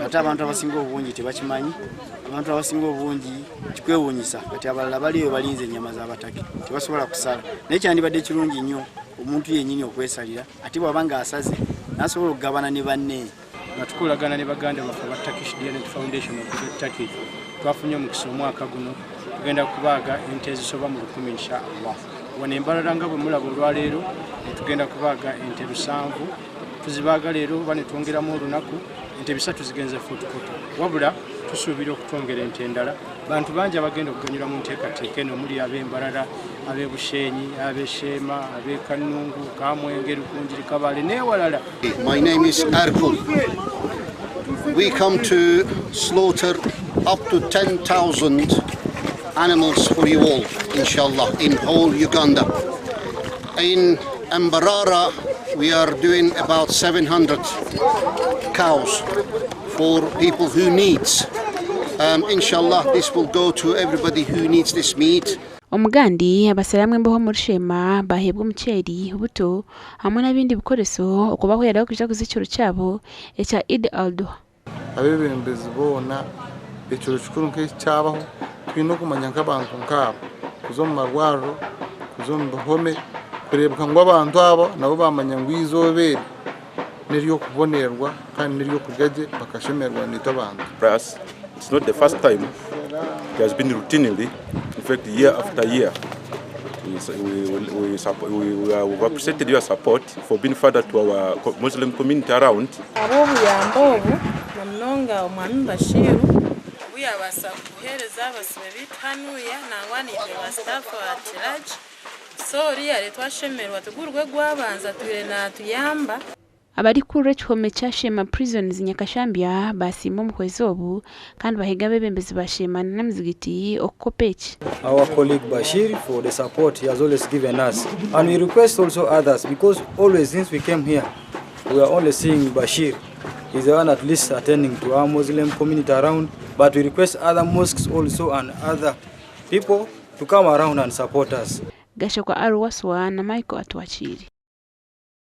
Ate abantu abasinga obungi tebakimanyi, abantu abasinga obungi kikwewuunyisa kati abalala baliyo balinze ennyama z'abatake tebasobola kusala. Naye kyandibadde kirungi nnyo omuntu yennyini okwesalira ate bw'aba ng'asaze n'asobola okugabana ne banne. Nga tukolagana ne baganda baffe aba Turkish DNA Foundation of Turkey twafunye omukisa omwaka guno tugenda kubaaga ente ezisoba mu 1000 inshallah. Wano Embarara nga bwe mulaba olwaleero tugenda kubaaga ente 7 tuzibaaga leero bane twongeramu olunaku ente 3 zigenze footkoto wabula tusuubira okutwongera ente endala. Bantu bangi abagenda okuganyula mu nteekateeka eno omuli ab'Embarara, ab'e Bushenyi, ab'e Sheema, ab'e Kannungu, Kamwenge, Lukunjiri, Kabale n'ewalala. My name is Erkul. We come to slaughter up to 10,000 animals for you all, inshallah, in whole Uganda. In Embarara, we are doing about 700 cows for people who needs. Inshallah, this will go to everybody who needs this meat. Omugandi abasalamu emboho mu Rushema bahebwa omuceeri buto hamwe n'ebindi bikoreso okubahwera okujaguza ekiro kyabo ekya AL-ADHA. Abebembezi boona ekiro kikuru nk'ekyabaho tulina okumanya nk'abantu nk'abo kuza omu marwariro kuza omu bihome kureebeka ngu abantu abo nabo bamanya ngu izoobeere n'eryokubonerwa kandi n'eryokurya gye bakashemerwa nitu abantu. It's not the first time. It has been routinely, in fact, year after year. We appreciated your support for being further to our Muslim community around. Abari ku ekihome kya Sheema Prisons Nyakashambya basima omukwezi obu kandi bahiga abebembezi ba Sheema n'emizigiti okukopa eki. Our colleague Bashir for the support he has always given us, and we request also others because always since we came here we are only seeing Bashir. He's the one at least attending to our Muslim community around, but we request other mosques also and other people to come around and support us. Gasho kwa Arwaswa na Michael Atwachiri.